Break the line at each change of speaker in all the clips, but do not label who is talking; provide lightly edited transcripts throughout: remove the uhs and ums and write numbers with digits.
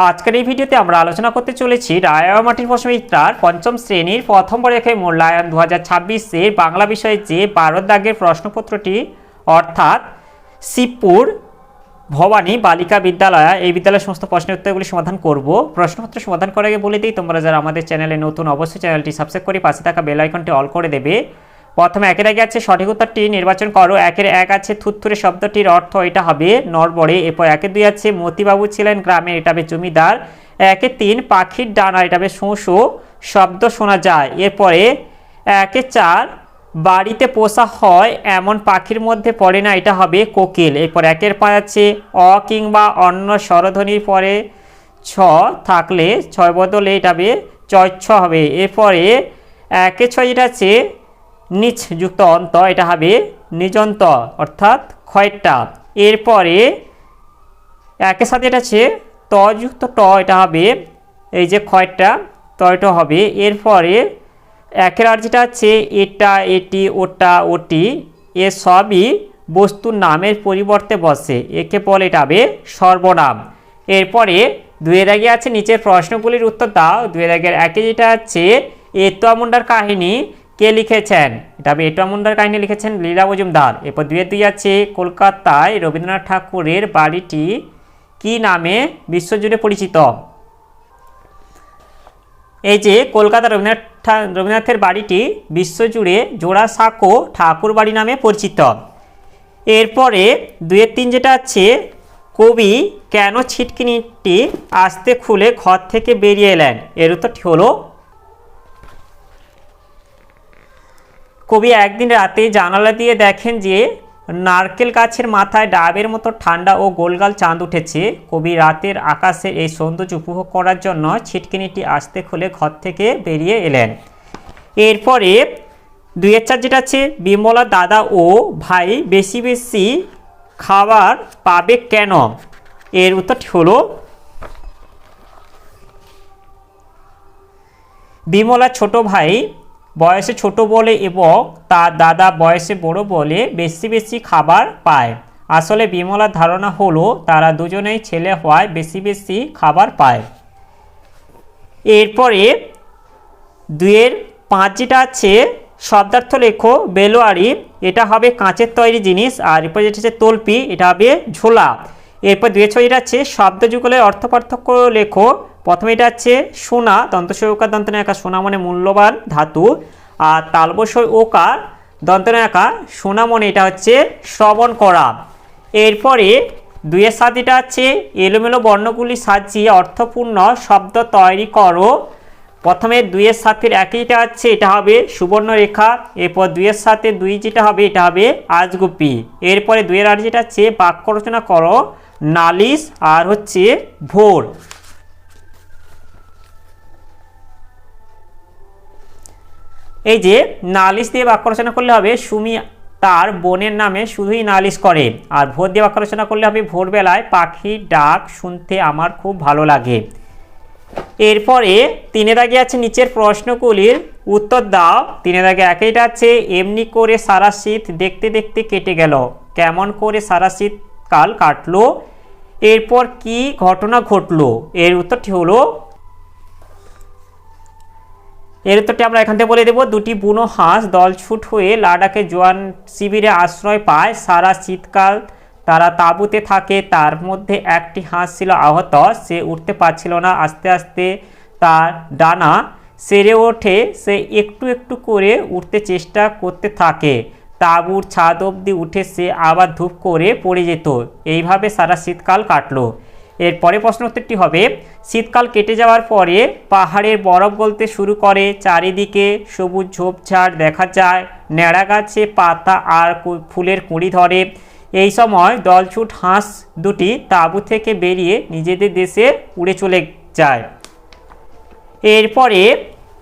আজকের এই ভিডিওতে আমরা আলোচনা করতে চলেছি রায়বা মাটির প্রশ্নবিদ্যার পঞ্চম শ্রেণীর প্রথম পরীক্ষায় মূল্যায়ন 2026-এর বাংলা বিষয়ে যে 12 দাগের প্রশ্নপত্রটি অর্থাৎ শিবপুর ভবানী বালিকা বিদ্যালয় এই বিদ্যালয়ের সমস্ত প্রশ্নের উত্তরগুলি সমাধান করব। প্রশ্নপত্র সমাধান করার আগে বলে দিই, তোমরা যারা আমাদের চ্যানেলে নতুন অবশ্যই চ্যানেলটি সাবস্ক্রাইব করে পাশে থাকা বেল আইকনটি অল করে দেবে। প্রথমে একের আগে আছে সঠিক উত্তরটি নির্বাচন করো। একের এক আছে থুতথুরে শব্দটির অর্থ, এটা হবে নড়বড়ে। এরপর একের দুই আছে মতিবাবু ছিলেন গ্রামের, এটা হবে জমিদার। একের তিন পাখির ডানা, এটা হবে শোঁ শোঁ শব্দ শোনা যায়। এরপরে একের চার বাড়িতে পোষা হয় এমন পাখির মধ্যে পড়ে না, এটা হবে কোকিল। এরপর একের পাঁচ আছে অ কিংবা অন্য স্বরধ্বনির পরে ছ থাকলে ছয় বদলে এটা হবে চয়চ্ছ হবে। এরপরে একের ছয় যেটা আছে নিচ যুক্ত অন্ত, এটা হবে নিজন্ত অর্থাৎ খয়টা। এরপরে একের সাথে এটা আছে ত যুক্ত ট, এটা হবে এই যে খয়টা তয়টা হবে। এরপরে একের আর যেটা আছে এটা এটি ওটা ওটি, এ সবই বস্তুর নামের পরিবর্তে বসে, একে বলে এটা হবে সর্বনাম। এরপরে দুয়ের আগে আছে নিচের প্রশ্নগুলির উত্তর দাও। দুয়ের আগের একে যেটা আছে এতুয়া মুন্ডার কাহিনী কে লিখেছেন, এটা হবে এতুয়া মুন্ডার কাহিনী লিখেছেন লীলা মজুমদার। এরপর দুয়ের দুই আছে কলকাতায় রবীন্দ্রনাথ ঠাকুরের বাড়িটি কি নামে বিশ্বজুড়ে পরিচিত। এই যে কলকাতা রবীন্দ্রনাথের বাড়িটি বিশ্বজুড়ে জোড়াসাঁকো ঠাকুর বাড়ি নামে পরিচিত। এরপরে দুয়ের তিন যেটা আছে কবি কেন ছিটকিনিটি আস্তে খুলে ঘর থেকে বেরিয়ে এলেন, এর উত্তরটি হলো কবি একদিন রাতে জানালা দিয়ে দেখেন যে নারকেল গাছের মাথায় ডাবের মতো ঠান্ডা ও গোলগাল চাঁদ উঠেছে। কবি রাতের আকাশের এই সৌন্দর্য উপভোগ করার জন্য ছিটকিনিটি আস্তে খুলে ঘর থেকে বেরিয়ে এলেন। এরপরে দুইয়ের চার যেটা আছে বিমলা দাদা ও ভাই বেশি বেশি খাবার পাবে কেন, এর উত্তরটি হলো বিমলা ছোট ভাই বয়সে ছোট বলে এবং তার দাদা বয়সে বড় বলে বেশি বেশি খাবার পায়। আসলে বিমলার ধারণা হলো তারা দুজনেই ছেলে হওয়ায় বেশি বেশি খাবার পায়। এরপরে দুইয়ের পাঁচ যেটা আছে শব্দার্থ লেখো বেলোয়ারি, এটা হবে কাঁচের তৈরি জিনিস। আর এরপর যেটা হচ্ছে তলপি, এটা হবে ঝোলা। এরপর দুইয়ের ছয় যেটা আছে শব্দ যুগলের অর্থ পার্থক্য লেখো। প্রথমে এটা আছে সোনা দন্তস্বয়কার দন্তনায়কা, সোনা মানে মূল্যবান ধাতু। আর তালবস্বর ওকার দন্তনায়কা সোনা মনে, এটা হচ্ছে শ্রবণ করা। এরপরে দুইয়ের সাত যেটা আছে এলোমেলো বর্ণগুলি সাজিয়ে অর্থপূর্ণ শব্দ তৈরি করো। প্রথমে দুইয়ের সাথের একইটা আছে, এটা হবে সুবর্ণরেখা। এরপর দুইয়ের সাথে দুই যেটা হবে এটা হবে আজগুপি। এরপরে দুইয়ের আট যেটা আছে বাক্য রচনা করো নালিশ আর হচ্ছে ভোর। এই যে নালিশ দিয়ে বাক্য রচনা করলে হবে সুমি তার বোনের নামে শুধুই নালিশ করে। আর ভোর দিয়ে বাক্য রচনা করলে হবে ভোরবেলায় পাখির ডাক শুনতে আমার খুব ভালো লাগে। এরপরে তিনের দাগে আছে নিচের প্রশ্নগুলির উত্তর দাও। তিনের দাগে একইটা আছে এমনি করে সারা শীত দেখতে দেখতে কেটে গেল, কেমন করে সারা শীতকাল কাটলো, এরপর কি ঘটনা ঘটলো, এর উত্তরটি হলো আমরা এখান থেকে বলে দেব দুটি বুনো হাঁস দলছুট হয়ে লাদাখে জোয়ান শিবিরে আশ্রয় পায়। সারা শীতকাল তারা তাঁবুতে থাকে, তার মধ্যে একটি হাঁস ছিল আহত, সে উঠতে পারছিল না। আস্তে আস্তে তার ডানা সেরে ওঠে, সে একটু একটু করে উঠতে চেষ্টা করতে থাকে। তাঁবুর ছাদ অবধি উঠে সে আবার ধূপ করে পড়ে যেত। এইভাবে সারা শীতকাল কাটলো। এরপরে প্রশ্ন উত্তরটি হবে শীতকাল কেটে যাওয়ার পরে পাহাড়ের বরফ গলতে শুরু করে, চারিদিকে সবুজ ঝোপঝাড় দেখা যায়, ন্যাড়া গাছে পাতা আর ফুলের কুঁড়ি ধরে। এই সময় দলছুট হাঁস দুটি তাঁবু থেকে বেরিয়ে নিজেদের দেশে উড়ে চলে যায়। এরপরে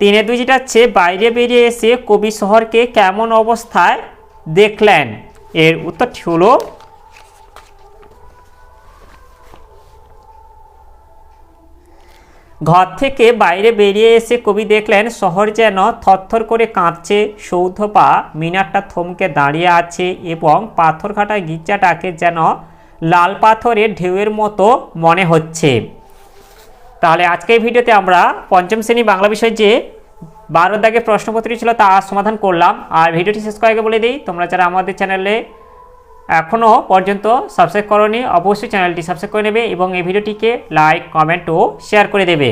তিনে দুই যেটা হচ্ছে বাইরে বেরিয়ে এসে কবি শহরকে কেমন অবস্থায় দেখলেন, এর উত্তরটি হলো ঘর থেকে বাইরে বেরিয়ে এসে কবি দেখলেন শহর যেন থরথর করে কাঁপছে, সৌধ বা মিনারটা থমকে দাঁড়িয়ে আছে এবং পাথরঘাটা গির্জাটাকে যেন লাল পাথরের ঢেউয়ের মতো মনে হচ্ছে। তাহলে আজকের ভিডিওতে আমরা পঞ্চম শ্রেণী বাংলা বিষয় যে 12 দাগের প্রশ্নপত্রটি ছিল তা সমাধান করলাম। আর ভিডিওটি শেষ করার আগে বলে দিই, তোমরা যারা আমাদের চ্যানেলে এখনও পর্যন্ত সাবস্ক্রাইব করোনি অবশ্যই চ্যানেলটি সাবস্ক্রাইব করে নেবে এবং এই ভিডিওটিকে লাইক, কমেন্ট ও শেয়ার করে দেবে।